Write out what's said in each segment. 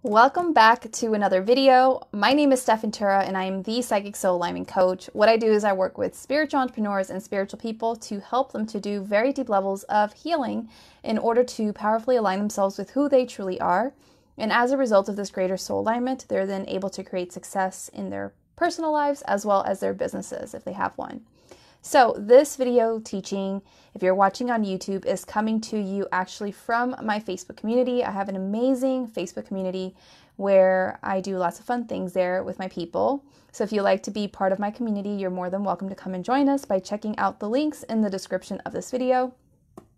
Welcome back to another video. My name is Stef and I am the Psychic Soul Alignment Coach. What I do is I work with spiritual entrepreneurs and spiritual people to help them to do very deep levels of healing in order to powerfully align themselves with who they truly are. And as a result of this greater soul alignment, they're then able to create success in their personal lives as well as their businesses if they have one. So this video teaching, if you're watching on YouTube, is coming to you actually from my Facebook community. I have an amazing Facebook community where I do lots of fun things there with my people. So if you like to be part of my community, you're more than welcome to come and join us by checking out the links in the description of this video.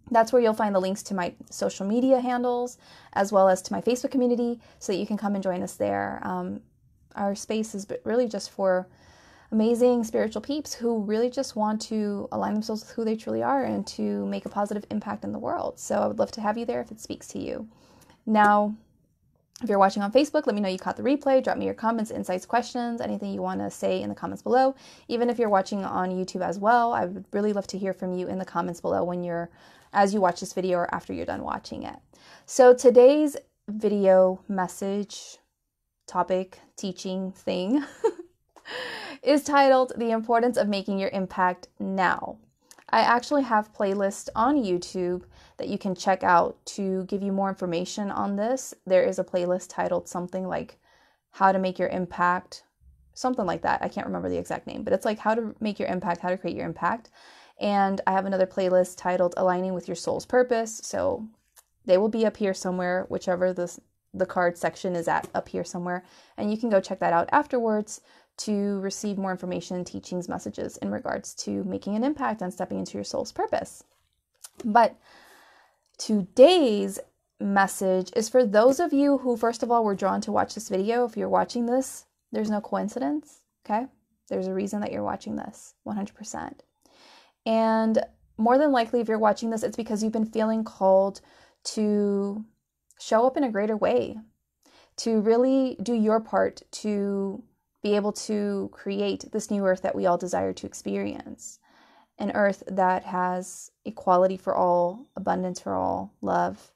That's where you'll find the links to my social media handles as well as to my Facebook community so that you can come and join us there. Our space is really just for amazing spiritual peeps who really just want to align themselves with who they truly are and to make a positive impact in the world. So I would love to have you there if it speaks to you. Now, if you're watching on Facebook, let me know you caught the replay. Drop me your comments, insights, questions, anything you want to say in the comments below. Even if you're watching on YouTube as well, I would really love to hear from you in the comments below as you watch this video or after you're done watching it. So today's video message, topic, teaching thing is titled The Importance of Making Your Impact Now. I actually have playlists on YouTube that you can check out to give you more information on this. There is a playlist titled something like How to Make Your Impact, something like that. I can't remember the exact name, but it's like How to Make Your Impact, How to Create Your Impact. And I have another playlist titled Aligning with Your Soul's Purpose. So they will be up here somewhere, whichever the card section is at, up here somewhere. And you can go check that out afterwards to receive more information, teachings, messages in regards to making an impact and stepping into your soul's purpose. But today's message is for those of you who, first of all, were drawn to watch this video. If you're watching this, there's no coincidence, okay? There's a reason that you're watching this, 100%. And more than likely, if you're watching this, it's because you've been feeling called to show up in a greater way, to really do your part to be able to create this new earth that we all desire to experience. An earth that has equality for all, abundance for all, love,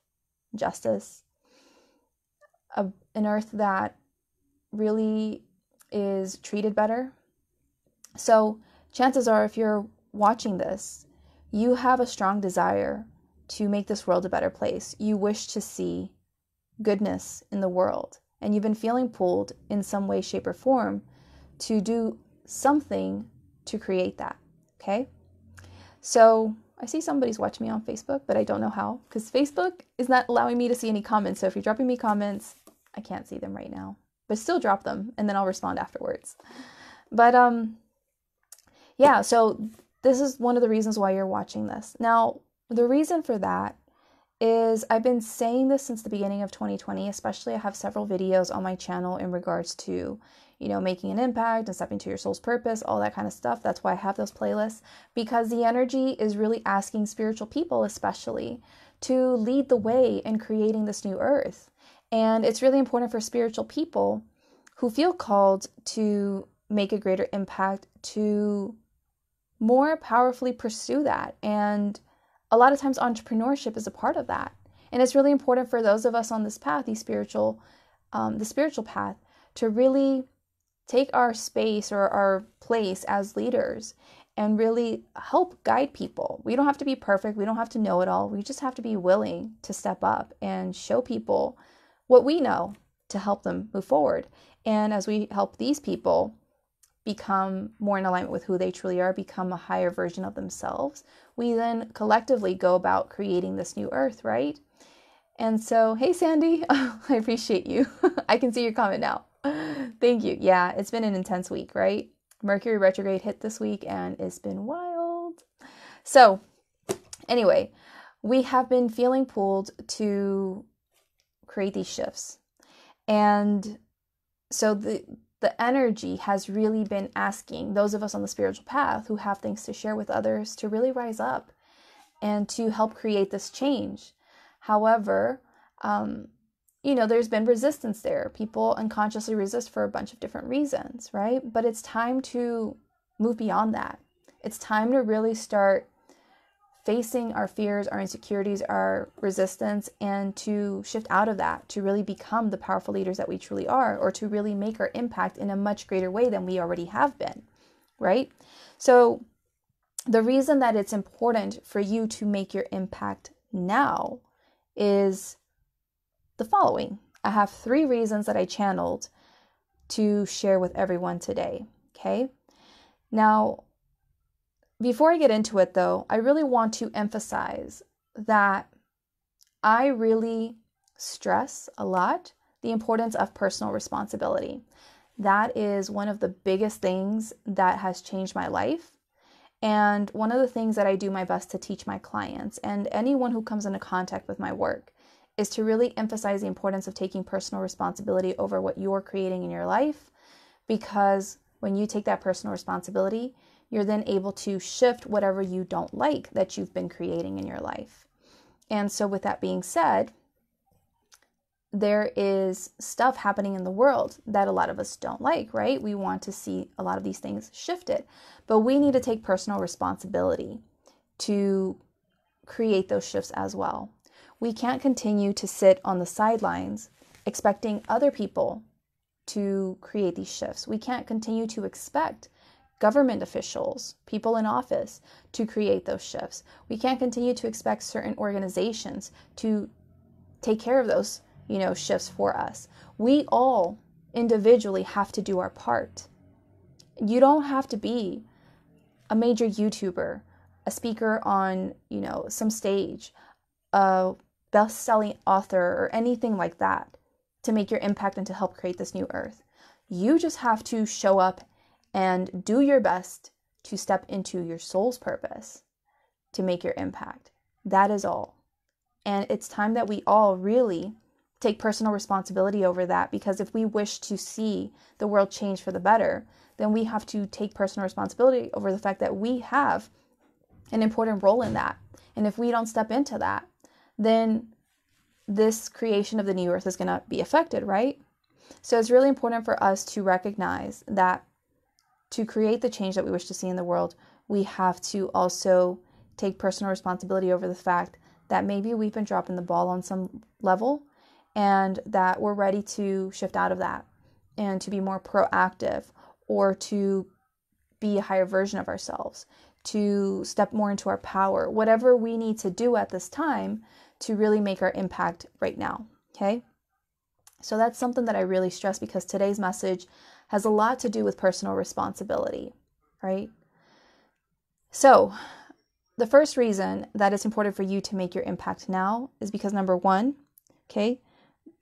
justice. An earth that really is treated better. So chances are, if you're watching this, you have a strong desire to make this world a better place. You wish to see goodness in the world. And you've been feeling pulled in some way, shape, or form to do something to create that, okay? So I see somebody's watching me on Facebook, but I don't know how, because Facebook is not allowing me to see any comments. So if you're dropping me comments, I can't see them right now, but still drop them, and then I'll respond afterwards. But yeah, so this is one of the reasons why you're watching this. Now, the reason for that is I've been saying this since the beginning of 2020, especially I have several videos on my channel in regards to, making an impact and stepping to your soul's purpose, all that kind of stuff. That's why I have those playlists, because the energy is really asking spiritual people, especially, to lead the way in creating this new earth. And it's really important for spiritual people who feel called to make a greater impact to more powerfully pursue that. And a lot of times entrepreneurship is a part of that. And it's really important for those of us on this path, the spiritual path, to really take our space or our place as leaders and really help guide people. We don't have to be perfect. We don't have to know it all. We just have to be willing to step up and show people what we know to help them move forward. And as we help these people become more in alignment with who they truly are, become a higher version of themselves, we then collectively go about creating this new earth, right? And so, hey, Sandy, I appreciate you. I can see your comment now. Thank you. Yeah, it's been an intense week, right? Mercury retrograde hit this week and it's been wild. So anyway, we have been feeling pulled to create these shifts. And so the energy has really been asking those of us on the spiritual path who have things to share with others to really rise up and to help create this change. However, there's been resistance there. People unconsciously resist for a bunch of different reasons, right? But it's time to move beyond that. It's time to really start facing our fears, our insecurities, our resistance, and to shift out of that, to really become the powerful leaders that we truly are, or to really make our impact in a much greater way than we already have been, right? So the reason that it's important for you to make your impact now is the following. I have 3 reasons that I channeled to share with everyone today, okay? Now, before I get into it though, I really want to emphasize that I really stress a lot the importance of personal responsibility. That is one of the biggest things that has changed my life. And one of the things that I do my best to teach my clients and anyone who comes into contact with my work is to really emphasize the importance of taking personal responsibility over what you're creating in your life. Because when you take that personal responsibility, you're then able to shift whatever you don't like that you've been creating in your life. And so with that being said, there is stuff happening in the world that a lot of us don't like, right? We want to see a lot of these things shifted, but we need to take personal responsibility to create those shifts as well. We can't continue to sit on the sidelines expecting other people to create these shifts. We can't continue to expect government officials, people in office, to create those shifts. We can't continue to expect certain organizations to take care of those, shifts for us. We all individually have to do our part. You don't have to be a major YouTuber, a speaker on, some stage, a best-selling author, or anything like that to make your impact and to help create this new earth. You just have to show up and do your best to step into your soul's purpose to make your impact. That is all. And it's time that we all really take personal responsibility over that, because if we wish to see the world change for the better, then we have to take personal responsibility over the fact that we have an important role in that. And if we don't step into that, then this creation of the new earth is going to be affected, right? So it's really important for us to recognize that to create the change that we wish to see in the world, we have to also take personal responsibility over the fact that maybe we've been dropping the ball on some level and that we're ready to shift out of that and to be more proactive, or to be a higher version of ourselves, to step more into our power, whatever we need to do at this time to really make our impact right now, okay? So that's something that I really stress, because today's message has a lot to do with personal responsibility, right? So the first reason that it's important for you to make your impact now is because, number 1, okay,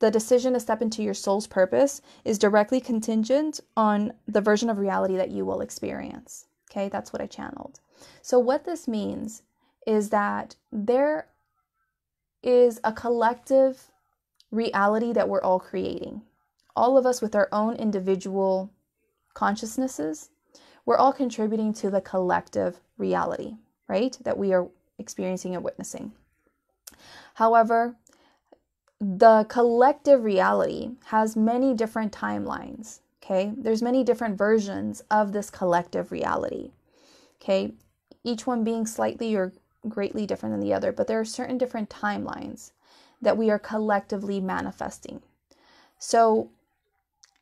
the decision to step into your soul's purpose is directly contingent on the version of reality that you will experience, okay? That's what I channeled. So what this means is that there is a collective reality that we're all creating. All of us with our own individual consciousnesses, we're all contributing to the collective reality, right? That we are experiencing and witnessing. However, the collective reality has many different timelines, okay? There's many different versions of this collective reality, okay? Each one being slightly or greatly different than the other, but there are certain different timelines that we are collectively manifesting. So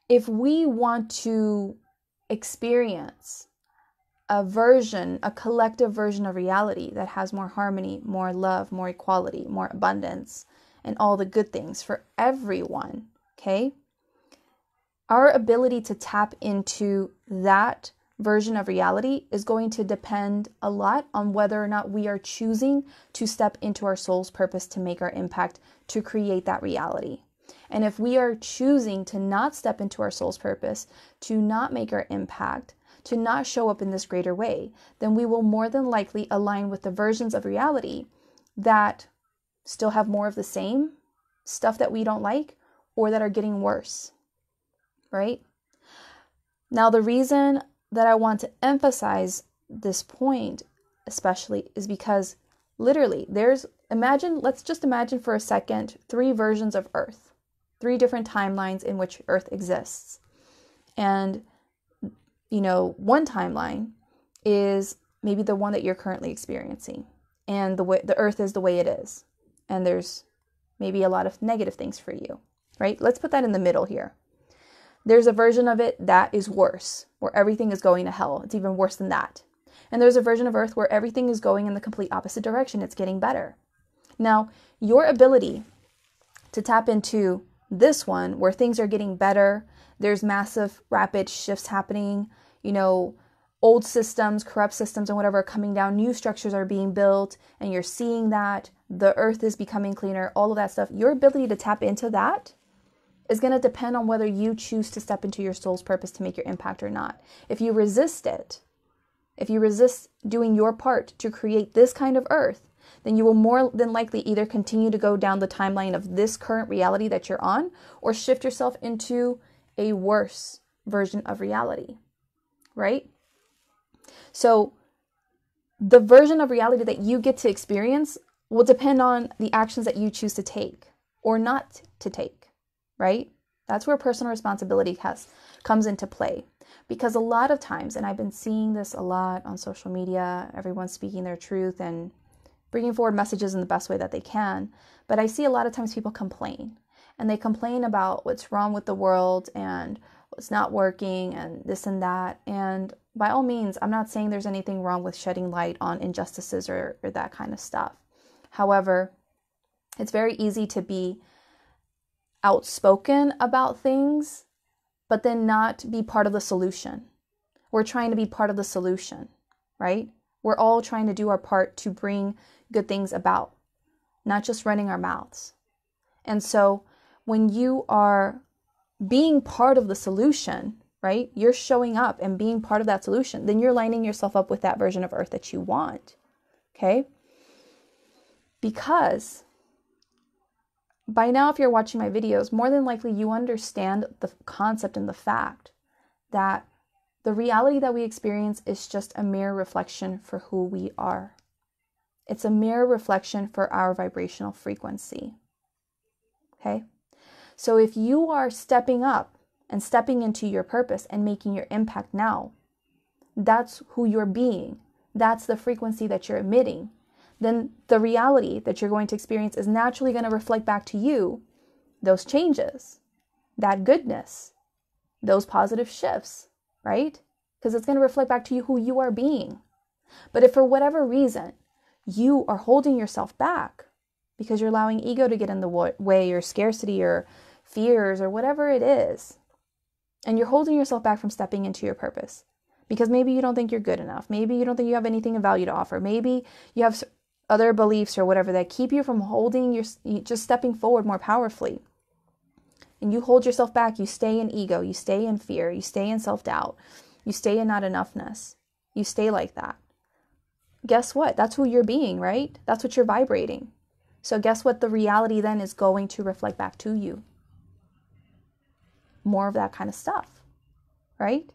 if we want to experience a collective version of reality that has more harmony, more love, more equality, more abundance, and all the good things for everyone, okay? Our ability to tap into that version of reality is going to depend a lot on whether or not we are choosing to step into our soul's purpose to make our impact, to create that reality. And if we are choosing to not step into our soul's purpose, to not make our impact, to not show up in this greater way, then we will more than likely align with the versions of reality that still have more of the same stuff that we don't like, or that are getting worse, right? Now, the reason that I want to emphasize this point especially is because literally let's just imagine for a second 3 versions of Earth, 3 different timelines in which Earth exists. And, one timeline is maybe the one that you're currently experiencing. and the earth is the way it is, and there's maybe a lot of negative things for you, right? Let's put that in the middle here. There's a version of it that is worse, where everything is going to hell. It's even worse than that. And there's a version of earth where everything is going in the complete opposite direction. It's getting better. Now, your ability to tap into this one, where things are getting better, there's massive, rapid shifts happening, old systems, corrupt systems, and whatever are coming down, new structures are being built, and you're seeing that the earth is becoming cleaner, all of that stuff. Your ability to tap into that is going to depend on whether you choose to step into your soul's purpose to make your impact or not. If you resist it, if you resist doing your part to create this kind of earth, then you will more than likely either continue to go down the timeline of this current reality that you're on, or shift yourself into a worse version of reality, right? So the version of reality that you get to experience will depend on the actions that you choose to take or not to take, right? That's where personal responsibility comes into play. Because a lot of times, and I've been seeing this a lot on social media, everyone's speaking their truth and bringing forward messages in the best way that they can. But I see a lot of times people complain. And they complain about what's wrong with the world and what's not working and this and that. And by all means, I'm not saying there's anything wrong with shedding light on injustices or that kind of stuff. However, it's very easy to be outspoken about things, but then not be part of the solution. We're trying to be part of the solution, right? We're all trying to do our part to bring good things about, not just running our mouths. And so when you are being part of the solution, right? You're showing up and being part of that solution, then you're lining yourself up with that version of earth that you want, okay? Because by now, if you're watching my videos, more than likely you understand the concept and the fact that the reality that we experience is just a mere reflection for who we are. It's a mere reflection for our vibrational frequency. Okay? So if you are stepping up and stepping into your purpose and making your impact now, that's who you're being. That's the frequency that you're emitting. Then the reality that you're going to experience is naturally going to reflect back to you those changes, that goodness, those positive shifts, right? Because it's going to reflect back to you who you are being. But if for whatever reason you are holding yourself back because you're allowing ego to get in the way, or scarcity or fears or whatever it is, and you're holding yourself back from stepping into your purpose because maybe you don't think you're good enough, maybe you don't think you have anything of value to offer, maybe you have other beliefs or whatever that keep you from just stepping forward more powerfully, and you hold yourself back, you stay in ego, you stay in fear, you stay in self-doubt, you stay in not enoughness, you stay like that. Guess what? That's who you're being, right? That's what you're vibrating. So guess what? The reality then is going to reflect back to you. More of that kind of stuff, right?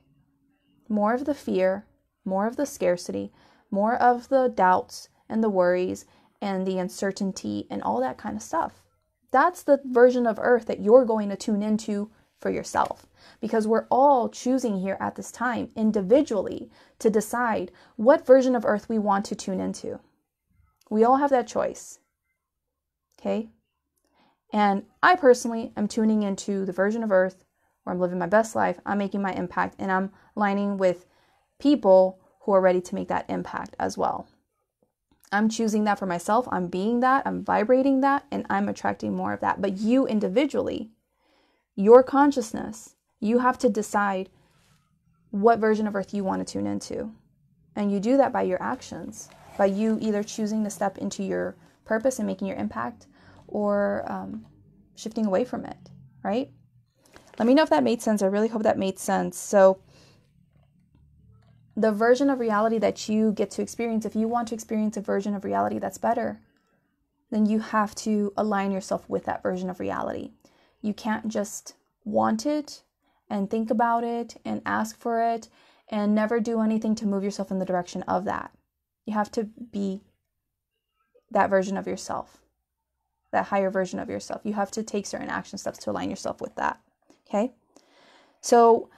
More of the fear, more of the scarcity, more of the doubts and the worries and the uncertainty and all that kind of stuff. That's the version of earth that you're going to tune into for yourself, because we're all choosing here at this time individually to decide what version of earth we want to tune into. We all have that choice. Okay? And I personally am tuning into the version of earth where I'm living my best life, I'm making my impact, and I'm aligning with people who are ready to make that impact as well. I'm choosing that for myself. I'm being that. I'm vibrating that. And I'm attracting more of that. But you individually, your consciousness, you have to decide what version of earth you want to tune into. And you do that by your actions, by you either choosing to step into your purpose and making your impact, or shifting away from it, right? Let me know if that made sense. I really hope that made sense. So the version of reality that you get to experience, if you want to experience a version of reality that's better, then you have to align yourself with that version of reality. You can't just want it and think about it and ask for it and never do anything to move yourself in the direction of that. You have to be that version of yourself, that higher version of yourself. You have to take certain action steps to align yourself with that. Okay? So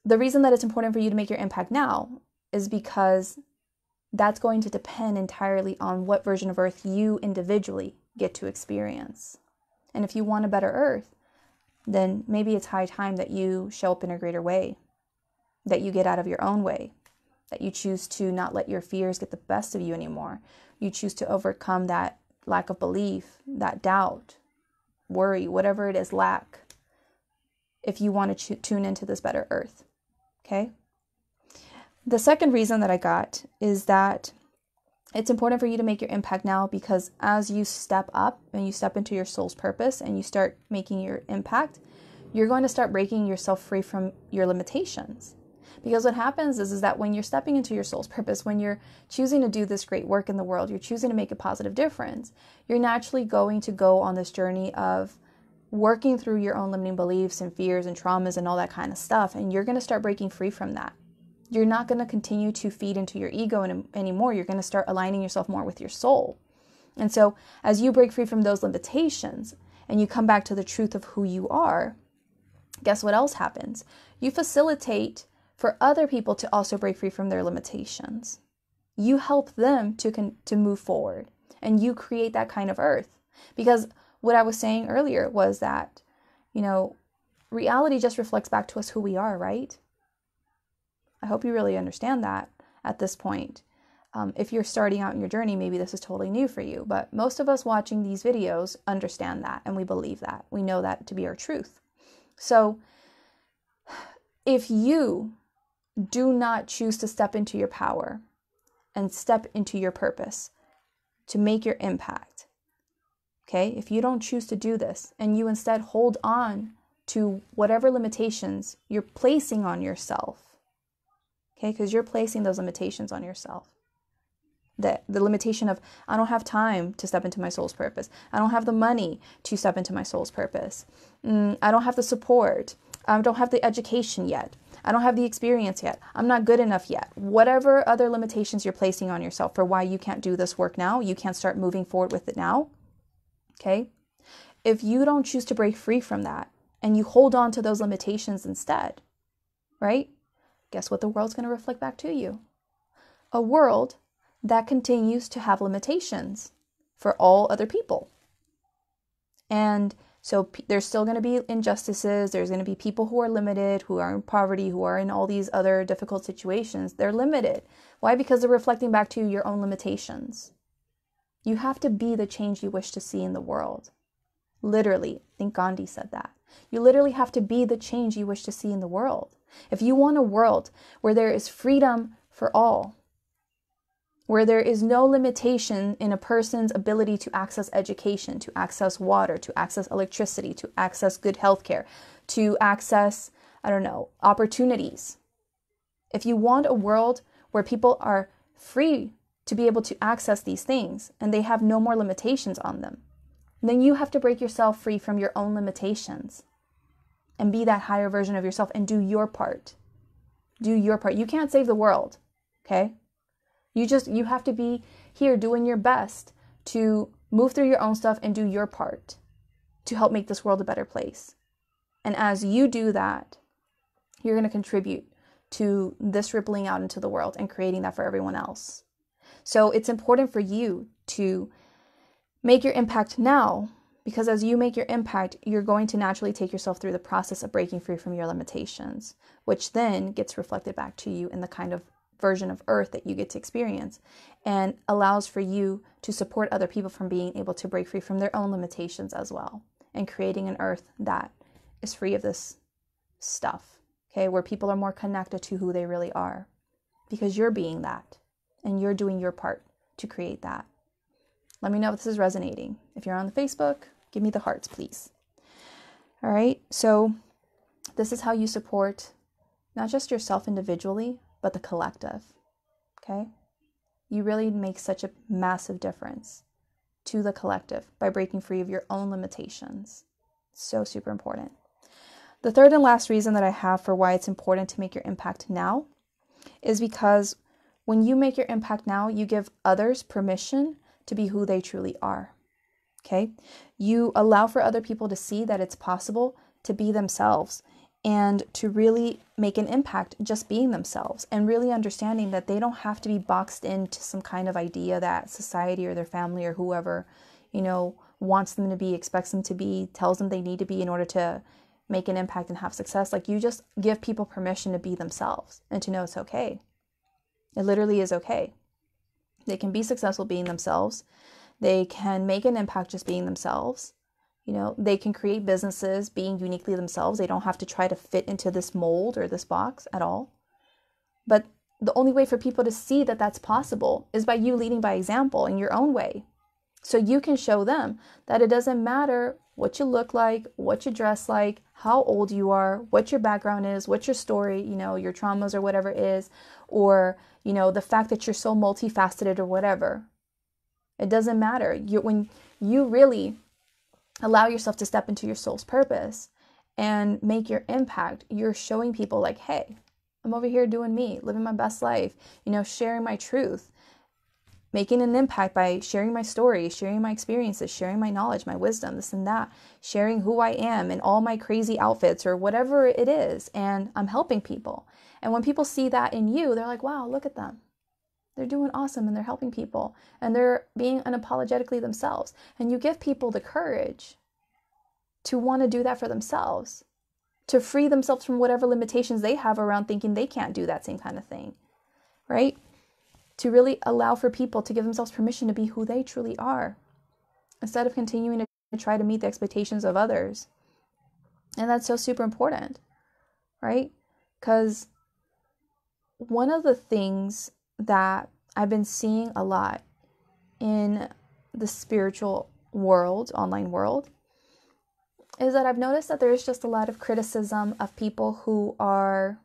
the reason that it's important for you to make your impact now is because that's going to depend entirely on what version of Earth you individually get to experience. And if you want a better Earth, then maybe it's high time that you show up in a greater way, that you get out of your own way, that you choose to not let your fears get the best of you anymore. You choose to overcome that lack of belief, that doubt, worry, whatever it is, lack, if you want to tune into this better Earth. Okay? The second reason that I got is that it's important for you to make your impact now, because as you step up and you step into your soul's purpose and you start making your impact, you're going to start breaking yourself free from your limitations. Because what happens is that when you're stepping into your soul's purpose, when you're choosing to do this great work in the world, you're choosing to make a positive difference, you're naturally going to go on this journey of working through your own limiting beliefs and fears and traumas and all that kind of stuff. And you're going to start breaking free from that. You're not going to continue to feed into your ego anymore. You're going to start aligning yourself more with your soul. And so as you break free from those limitations and you come back to the truth of who you are, guess what else happens? You facilitate for other people to also break free from their limitations. You help them to move forward, and you create that kind of Earth. Because what I was saying earlier was that, reality just reflects back to us who we are, right? I hope you really understand that at this point. If you're starting out in your journey, maybe this is totally new for you, but most of us watching these videos understand that, and we believe that. We know that to be our truth. So if you do not choose to step into your power and step into your purpose to make your impact, okay? If you don't choose to do this and you instead hold on to whatever limitations you're placing on yourself, okay? Because you're placing those limitations on yourself. The limitation of, I don't have time to step into my soul's purpose. I don't have the money to step into my soul's purpose. I don't have the support. I don't have the education yet. I don't have the experience yet. I'm not good enough yet. Whatever other limitations you're placing on yourself for why you can't do this work now, you can't start moving forward with it now, okay? If you don't choose to break free from that and you hold on to those limitations instead, right? Guess what the world's going to reflect back to you? A world that continues to have limitations for all other people. And so there's still going to be injustices. There's going to be people who are limited, who are in poverty, who are in all these other difficult situations. They're limited. Why? Because they're reflecting back to you your own limitations. You have to be the change you wish to see in the world. Literally, I think Gandhi said that. You literally have to be the change you wish to see in the world. If you want a world where there is freedom for all, where there is no limitation in a person's ability to access education, to access water, to access electricity, to access good healthcare, to access, opportunities. If you want a world where people are free to be able to access these things and they have no more limitations on them, then you have to break yourself free from your own limitations and be that higher version of yourself and do your part. Do your part. You can't save the world, okay? You have to be here doing your best to move through your own stuff and do your part to help make this world a better place. And as you do that, you're going to contribute to this rippling out into the world and creating that for everyone else. So it's important for you to make your impact now, because as you make your impact, you're going to naturally take yourself through the process of breaking free from your limitations, which then gets reflected back to you in the kind of version of Earth that you get to experience, and allows for you to support other people from being able to break free from their own limitations as well, and creating an Earth that is free of this stuff, okay, where people are more connected to who they really are, because you're being that, and you're doing your part to create that. Let me know if this is resonating. If you're on the Facebook, give me the hearts, please. All right, so this is how you support not just yourself individually, but the collective, okay? You really make such a massive difference to the collective by breaking free of your own limitations. So super important. The third and last reason that I have for why it's important to make your impact now is because when you make your impact now, you give others permission to be who they truly are, okay? You allow for other people to see that it's possible to be themselves and to really make an impact just being themselves, and really understanding that they don't have to be boxed into some kind of idea that society or their family or whoever, wants them to be, expects them to be, tells them they need to be in order to make an impact and have success. Like, you just give people permission to be themselves and to know it's okay. It literally is okay. They can be successful being themselves. They can make an impact just being themselves. They can create businesses being uniquely themselves. They don't have to try to fit into this mold or this box at all. But the only way for people to see that that's possible is by you leading by example in your own way. So you can show them that it doesn't matter what you look like, what you dress like, how old you are, what your background is, what your story, your traumas or whatever is, or, the fact that you're so multifaceted or whatever. It doesn't matter. When you really allow yourself to step into your soul's purpose and make your impact, you're showing people like, hey, I'm over here doing me, living my best life, sharing my truth, making an impact by sharing my story, sharing my experiences, sharing my knowledge, my wisdom, this and that, sharing who I am in all my crazy outfits or whatever it is. And I'm helping people. And when people see that in you, they're like, wow, look at them. They're doing awesome and they're helping people and they're being unapologetically themselves. And you give people the courage to want to do that for themselves, to free themselves from whatever limitations they have around thinking they can't do that same kind of thing, right? To really allow for people to give themselves permission to be who they truly are, instead of continuing to try to meet the expectations of others. And that's so super important, right? Because one of the things that I've been seeing a lot in the spiritual world, online world, is that I've noticed that there's just a lot of criticism of people who are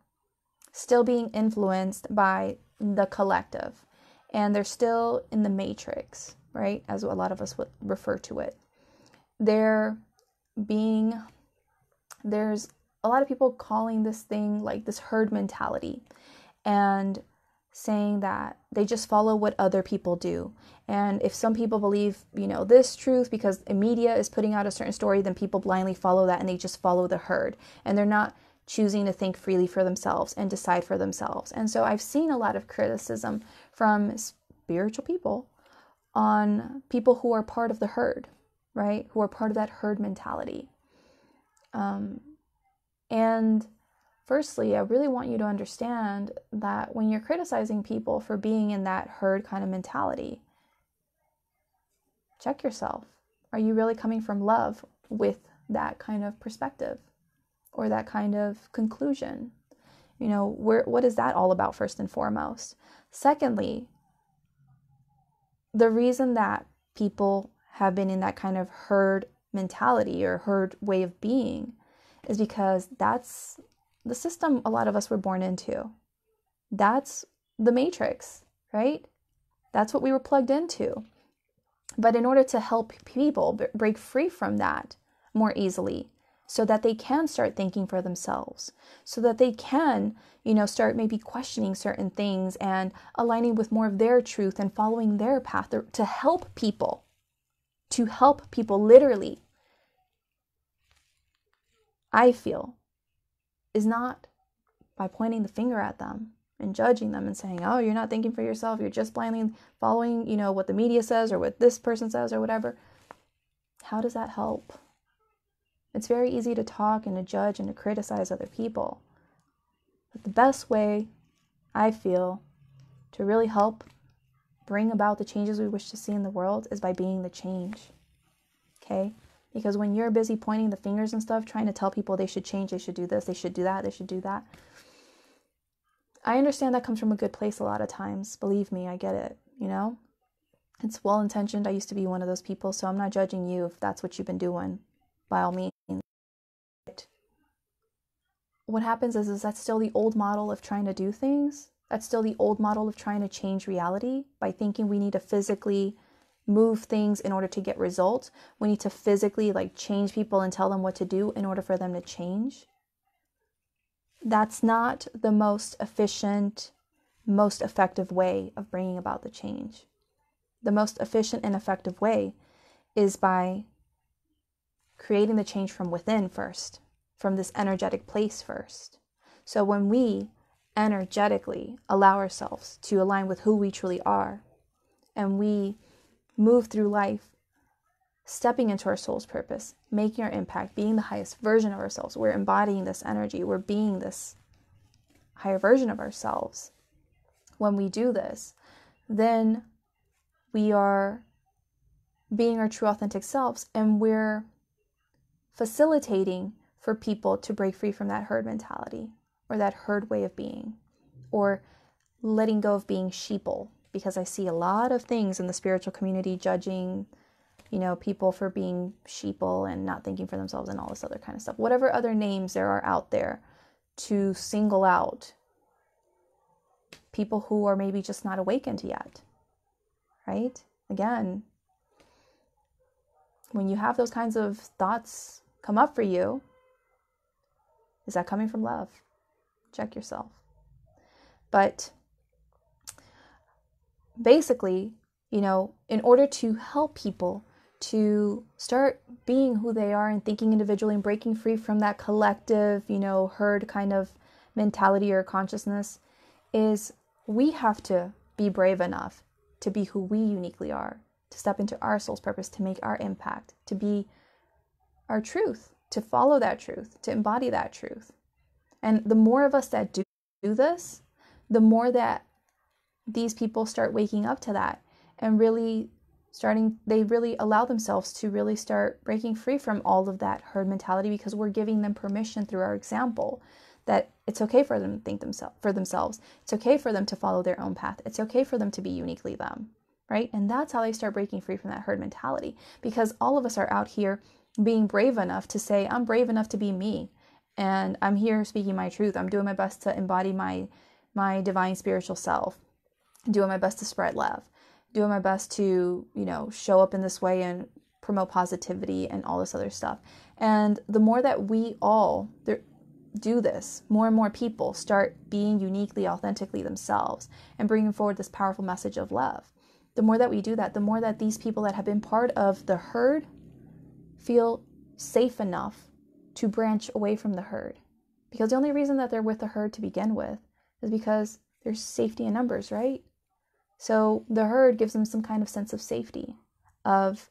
still being influenced by the collective, and they're still in the matrix, right? As a lot of us would refer to it. There's a lot of people calling this thing like this herd mentality, and saying that they just follow what other people do. And if some people believe, this truth because the media is putting out a certain story, then people blindly follow that and they just follow the herd. And they're not choosing to think freely for themselves and decide for themselves. And so I've seen a lot of criticism from spiritual people on people who are part of the herd, right? Who are part of that herd mentality. And firstly, I really want you to understand that when you're criticizing people for being in that herd kind of mentality, check yourself. Are you really coming from love with that kind of perspective or that kind of conclusion? What is that all about, first and foremost? Secondly, the reason that people have been in that kind of herd mentality or herd way of being is because that's the system a lot of us were born into. That's the matrix, right? That's what we were plugged into. But in order to help people break free from that more easily, so that they can start thinking for themselves, so that they can, start maybe questioning certain things and aligning with more of their truth and following their path to help people literally, I feel, is not by pointing the finger at them and judging them and saying, oh, you're not thinking for yourself, you're just blindly following, what the media says or what this person says or whatever. How does that help? It's very easy to talk and to judge and to criticize other people. But the best way, I feel, to really help bring about the changes we wish to see in the world is by being the change. Okay? Because when you're busy pointing the fingers and stuff, trying to tell people they should change, they should do this, they should do that, they should do that. I understand that comes from a good place a lot of times. Believe me, I get it, It's well-intentioned. I used to be one of those people, so I'm not judging you if that's what you've been doing, by all means. What happens is that's still the old model of trying to do things. That's still the old model of trying to change reality by thinking we need to physically move things in order to get results. We need to physically change people and tell them what to do in order for them to change. That's not the most efficient, most effective way of bringing about the change. The most efficient and effective way is by creating the change from within first, from this energetic place first. So when we energetically allow ourselves to align with who we truly are, and we move through life stepping into our soul's purpose, making our impact, being the highest version of ourselves, we're embodying this energy, we're being this higher version of ourselves. When we do this, then we are being our true authentic selves, and we're facilitating for people to break free from that herd mentality or that herd way of being, or letting go of being sheeple. Because I see a lot of things in the spiritual community judging, people for being sheeple and not thinking for themselves and all this other kind of stuff. Whatever other names there are out there to single out people who are maybe just not awakened yet, right? Again, when you have those kinds of thoughts come up for you, is that coming from love? Check yourself. But basically, in order to help people to start being who they are and thinking individually and breaking free from that collective, herd kind of mentality or consciousness, is we have to be brave enough to be who we uniquely are, to step into our soul's purpose, to make our impact, to be our truth, to follow that truth, to embody that truth. And the more of us that do this, the more that these people start waking up to that and they really allow themselves to really start breaking free from all of that herd mentality, because we're giving them permission through our example that it's okay for them to think for themselves. It's okay for them to follow their own path. It's okay for them to be uniquely them, right? And that's how they start breaking free from that herd mentality, because all of us are out here being brave enough to say, I'm brave enough to be me, and I'm here speaking my truth. I'm doing my best to embody my divine spiritual self, doing my best to spread love, doing my best to, show up in this way and promote positivity and all this other stuff. And the more that we all do this, more and more people start being uniquely, authentically themselves and bringing forward this powerful message of love. The more that we do that, the more that these people that have been part of the herd feel safe enough to branch away from the herd. Because the only reason that they're with the herd to begin with is because there's safety in numbers, right? So the herd gives them some kind of sense of safety, of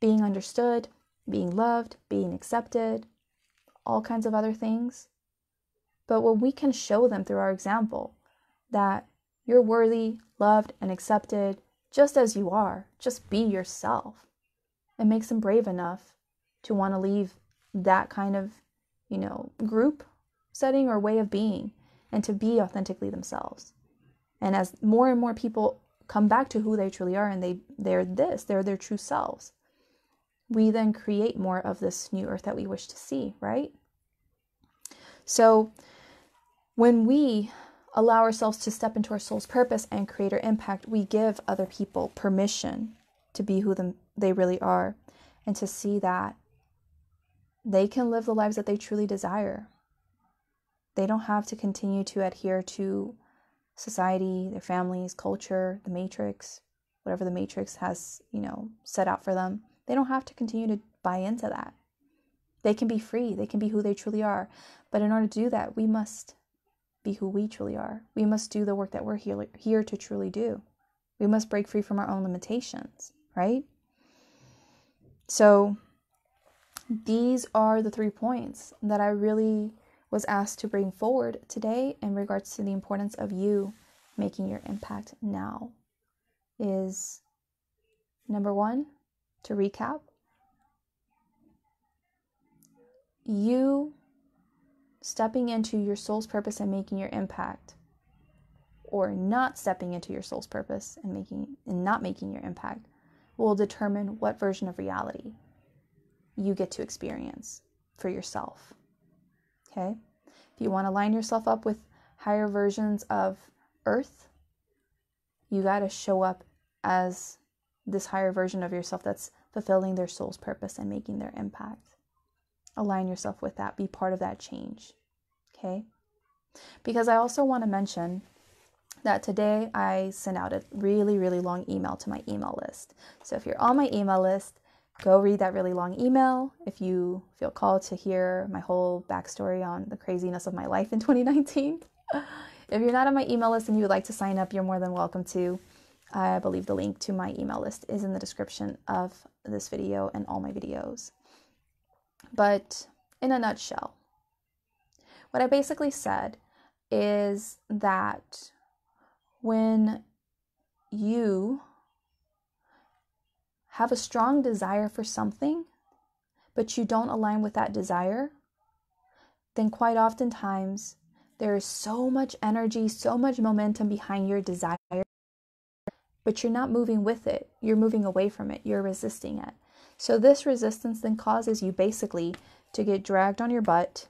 being understood, being loved, being accepted, all kinds of other things. But when we can show them through our example that you're worthy, loved, and accepted just as you are, just be yourself, it makes them brave enough to want to leave that kind of, group setting or way of being and to be authentically themselves. And as more and more people come back to who they truly are and they're their true selves, we then create more of this new earth that we wish to see, right? So when we allow ourselves to step into our soul's purpose and create our impact, we give other people permission to be who they really are and to see that they can live the lives that they truly desire. They don't have to continue to adhere to society, their families, culture, the matrix, whatever the matrix has, set out for them. They don't have to continue to buy into that. They can be free. They can be who they truly are. But in order to do that, we must be who we truly are. We must do the work that we're here to truly do. We must break free from our own limitations, right? So these are the 3 points that I really was asked to bring forward today in regards to the importance of you making your impact now. Is number 1, to recap, you stepping into your soul's purpose and making your impact, or not stepping into your soul's purpose and not making your impact, will determine what version of reality you get to experience for yourself. Okay? If you want to line yourself up with higher versions of Earth, you got to show up as this higher version of yourself that's fulfilling their soul's purpose and making their impact. Align yourself with that. Be part of that change. Okay? Because I also want to mention that today I sent out a really, really long email to my email list. So if you're on my email list, go read that really long email if you feel called to hear my whole backstory on the craziness of my life in 2019. If you're not on my email list and you would like to sign up, you're more than welcome to. I believe the link to my email list is in the description of this video and all my videos. But in a nutshell, what I basically said is that when you have a strong desire for something, but you don't align with that desire, then quite oftentimes there is so much energy, so much momentum behind your desire, but you're not moving with it. You're moving away from it. You're resisting it. So this resistance then causes you basically to get dragged on your butt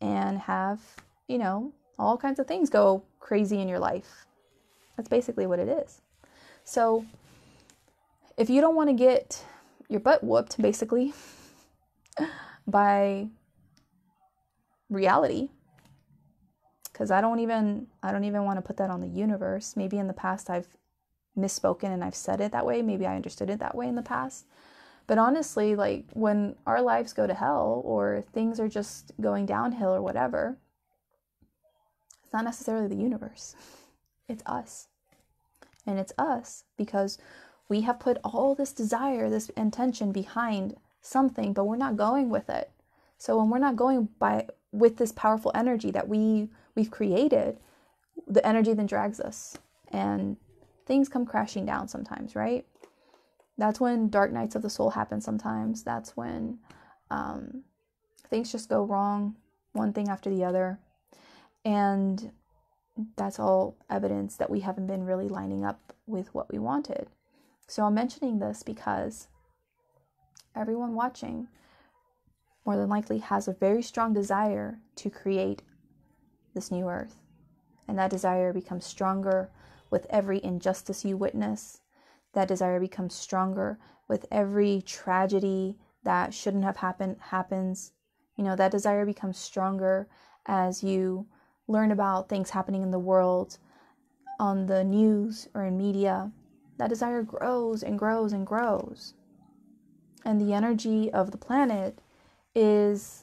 and have, all kinds of things go crazy in your life. That's basically what it is. So if you don't want to get your butt whooped, basically, by reality, because I don't even want to put that on the universe. Maybe in the past I've misspoken and I've said it that way. Maybe I understood it that way in the past. But honestly, like when our lives go to hell or things are just going downhill or whatever, it's not necessarily the universe. It's us. And it's us because we have put all this desire, this intention behind something, but we're not going with it. So when we're not going with this powerful energy that we've created, the energy then drags us and things come crashing down sometimes, right? That's when dark nights of the soul happen sometimes. That's when things just go wrong, one thing after the other. And that's all evidence that we haven't been really lining up with what we wanted. So I'm mentioning this because everyone watching more than likely has a very strong desire to create this new earth. And that desire becomes stronger with every injustice you witness. That desire becomes stronger with every tragedy that shouldn't have happens. That desire becomes stronger as you learn about things happening in the world, on the news or in media. That desire grows and grows and grows. And the energy of the planet is,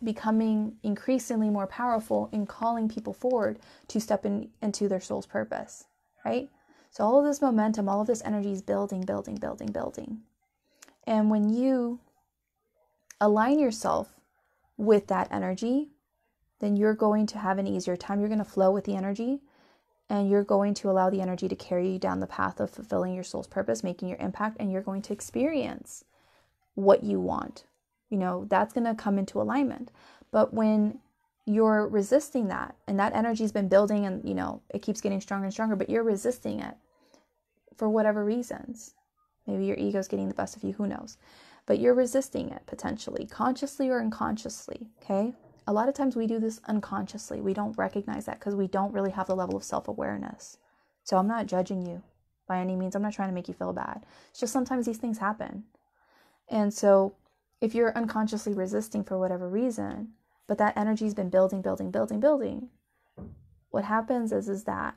becoming increasingly more powerful in calling people forward to step into their soul's purpose, right? So all of this momentum, all of this energy is building, building, building, building. And when you align yourself with that energy, then you're going to have an easier time. You're going to flow with the energy, and you're going to allow the energy to carry you down the path of fulfilling your soul's purpose, making your impact, and you're going to experience what you want. That's going to come into alignment. But when you're resisting that, and that energy's been building and, it keeps getting stronger and stronger, but you're resisting it for whatever reasons. Maybe your ego's getting the best of you, who knows? But you're resisting it potentially, consciously or unconsciously, okay? A lot of times we do this unconsciously. We don't recognize that because we don't really have the level of self-awareness. So I'm not judging you by any means. I'm not trying to make you feel bad. It's just sometimes these things happen. And so if you're unconsciously resisting for whatever reason, but that energy's been building, building, building, building, what happens is that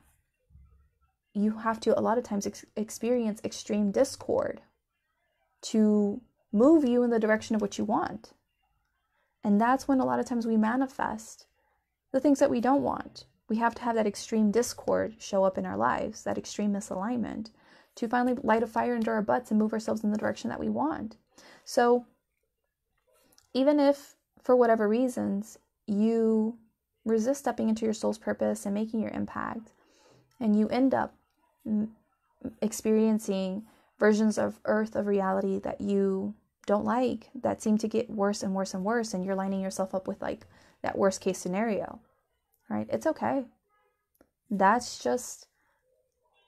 you have to a lot of times experience extreme discord to move you in the direction of what you want. And that's when a lot of times we manifest the things that we don't want. We have to have that extreme discord show up in our lives, that extreme misalignment, to finally light a fire under our butts and move ourselves in the direction that we want. So even if, for whatever reasons, you resist stepping into your soul's purpose and making your impact, and you end up experiencing versions of earth, of reality that you don't like, that seem to get worse and worse and worse, and you're lining yourself up with like that worst case scenario, right? It's okay. That's just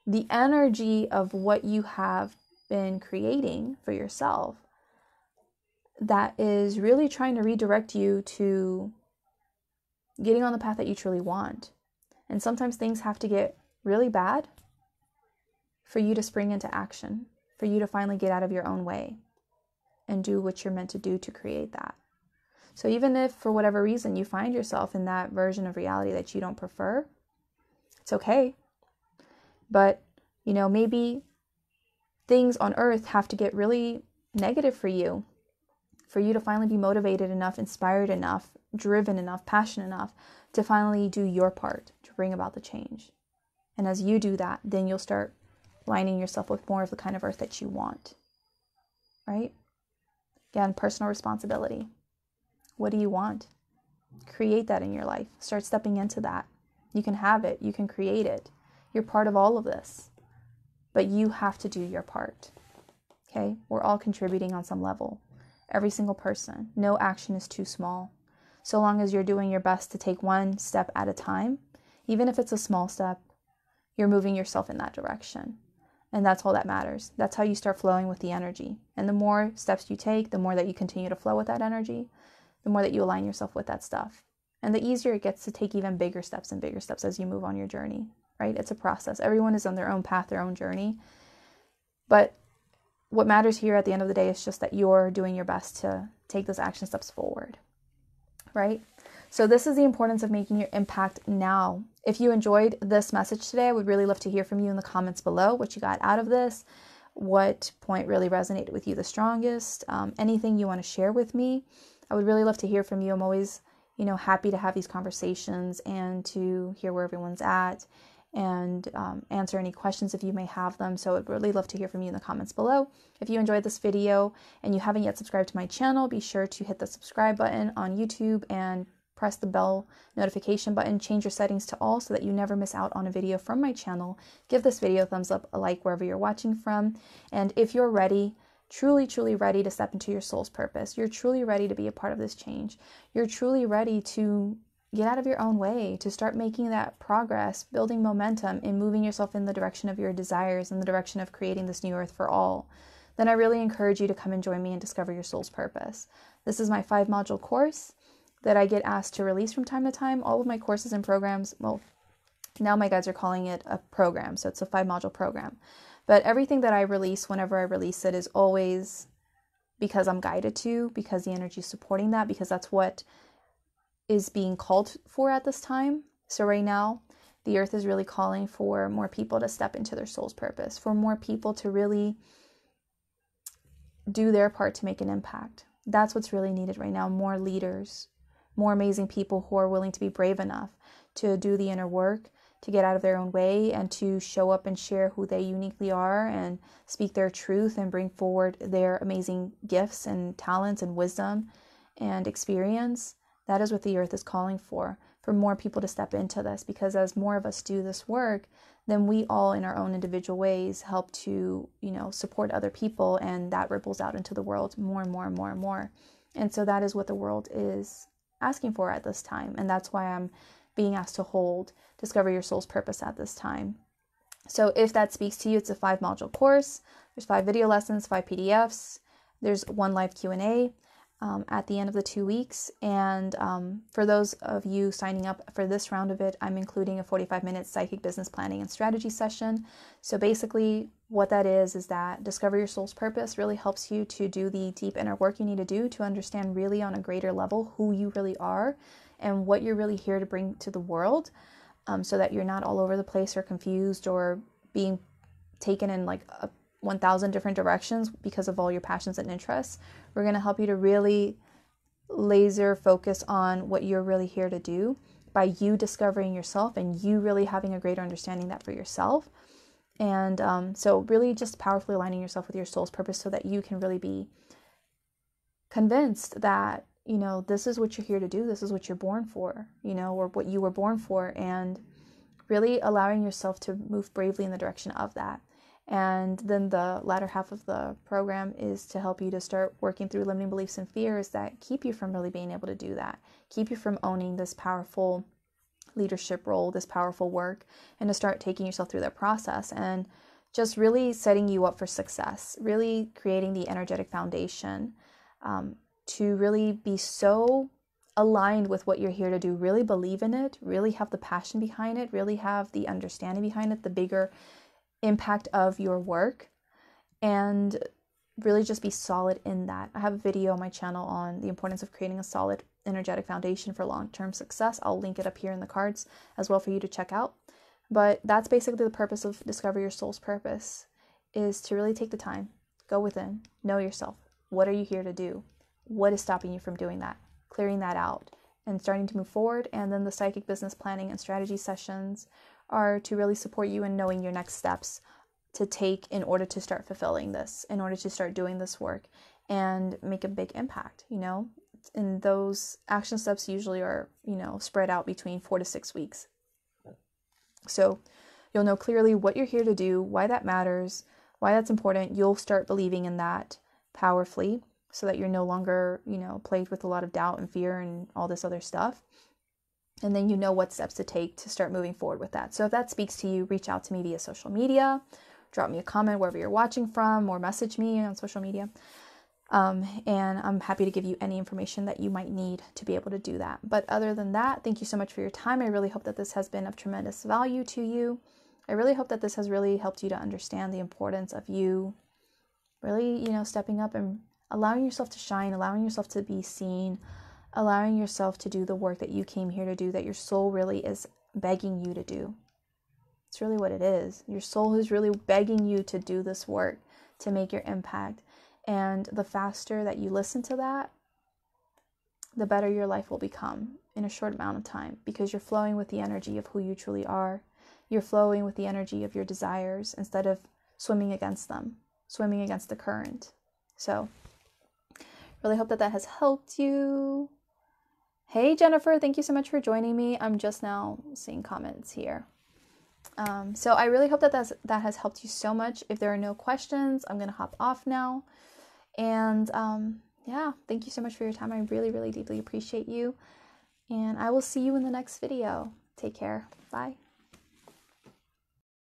the energy of what you have been creating for yourself that is really trying to redirect you to getting on the path that you truly want. And sometimes things have to get really bad for you to spring into action, for you to finally get out of your own way and do what you're meant to do to create that. So even if for whatever reason you find yourself in that version of reality that you don't prefer, it's okay. But, maybe things on earth have to get really negative for you to finally be motivated enough, inspired enough, driven enough, passionate enough to finally do your part to bring about the change. And as you do that, then you'll start lining yourself with more of the kind of earth that you want, right? Again, personal responsibility. What do you want? Create that in your life. Start stepping into that. You can have it. You can create it. You're part of all of this. But you have to do your part. Okay? We're all contributing on some level. Every single person. No action is too small. So long as you're doing your best to take one step at a time, even if it's a small step, you're moving yourself in that direction. And that's all that matters. That's how you start flowing with the energy. And the more steps you take, the more that you continue to flow with that energy, the more that you align yourself with that stuff. And the easier it gets to take even bigger steps and bigger steps as you move on your journey, right? It's a process. Everyone is on their own path, their own journey. But what matters here at the end of the day is just that you're doing your best to take those action steps forward, right? So this is the importance of making your impact now. If you enjoyed this message today, I would really love to hear from you in the comments below what you got out of this, what point really resonated with you the strongest, anything you want to share with me. I would really love to hear from you. I'm always, happy to have these conversations and to hear where everyone's at and answer any questions if you may have them. So I'd really love to hear from you in the comments below. If you enjoyed this video and you haven't yet subscribed to my channel, be sure to hit the subscribe button on YouTube and press the bell notification button, change your settings to all so that you never miss out on a video from my channel. Give this video a thumbs up, a like wherever you're watching from. And if you're ready, truly ready to step into your soul's purpose, you're truly ready to be a part of this change, you're truly ready to get out of your own way, to start making that progress, building momentum and moving yourself in the direction of your desires, in the direction of creating this new earth for all, then I really encourage you to come and join me and discover your soul's purpose. This is my 5-module course that I get asked to release from time to time. All of my courses and programs, well, now my guides are calling it a program, so it's a 5-module program. But everything that I release, whenever I release it, is always because I'm guided to, because the energy is supporting that, because that's what is being called for at this time. So right now, the earth is really calling for more people to step into their soul's purpose, for more people to really do their part to make an impact. That's what's really needed right now. More leaders, more amazing people who are willing to be brave enough to do the inner work, to get out of their own way and to show up and share who they uniquely are and speak their truth and bring forward their amazing gifts and talents and wisdom and experience. That is what the earth is calling for more people to step into this, because as more of us do this work, then we all in our own individual ways help to, support other people, and that ripples out into the world more and more and more and more. And so that is what the world is asking for at this time. And that's why I'm being asked to hold Discover Your Soul's Purpose at this time. So if that speaks to you, it's a 5-module course. There's 5 video lessons, 5 PDFs. There's 1 live Q&A at the end of the 2 weeks. And for those of you signing up for this round of it, I'm including a 45-minute psychic business planning and strategy session. So basically what that is that Discover Your Soul's Purpose really helps you to do the deep inner work you need to do to understand really on a greater level who you really are and what you're really here to bring to the world, so that you're not all over the place or confused or being taken in like 1,000 different directions because of all your passions and interests. We're going to help you to really laser focus on what you're really here to do by you discovering yourself and you really having a greater understanding that for yourself. And so really just powerfully aligning yourself with your soul's purpose so that you can really be convinced that, this is what you're here to do. This is what you're born for, or what you were born for, and really allowing yourself to move bravely in the direction of that. And then the latter half of the program is to help you to start working through limiting beliefs and fears that keep you from really being able to do that, keep you from owning this powerful leadership role, this powerful work, and to start taking yourself through that process and just really setting you up for success, really creating the energetic foundation to really be so aligned with what you're here to do, really believe in it, really have the passion behind it, really have the understanding behind it, the bigger impact of your work, and really just be solid in that. I have a video on my channel on the importance of creating a solid energetic foundation for long-term success. I'll link it up here in the cards as well for you to check out. But that's basically the purpose of Discover Your Soul's Purpose, is to really take the time, go within, know yourself, What are you here to do? What is stopping you from doing that? Clearing that out and starting to move forward. And then the psychic business planning and strategy sessions are to really support you in knowing your next steps to take in order to start fulfilling this, in order to start doing this work and make a big impact, you know? And those action steps usually are, you know, spread out between 4 to 6 weeks. So you'll know clearly what you're here to do, why that matters, why that's important. You'll start believing in that powerfully so that you're no longer, you know, plagued with a lot of doubt and fear and all this other stuff. And then you know what steps to take to start moving forward with that. So if that speaks to you, reach out to me via social media, drop me a comment wherever you're watching from, or message me on social media. And I'm happy to give you any information that you might need to be able to do that. But other than that, thank you so much for your time. I really hope that this has been of tremendous value to you. I really hope that this has really helped you to understand the importance of you really, you know, stepping up and allowing yourself to shine, allowing yourself to be seen, allowing yourself to do the work that you came here to do, that your soul really is begging you to do. It's really what it is. Your soul is really begging you to do this work, to make your impact. And the faster that you listen to that, the better your life will become in a short amount of time, because you're flowing with the energy of who you truly are. You're flowing with the energy of your desires instead of swimming against them, swimming against the current. So really hope that that has helped you. Hey, Jennifer, thank you so much for joining me. I'm just now seeing comments here. So I really hope that that has helped you so much. If there are no questions, I'm going to hop off now. And yeah, thank you so much for your time. I really, really deeply appreciate you. And I will see you in the next video. Take care. Bye.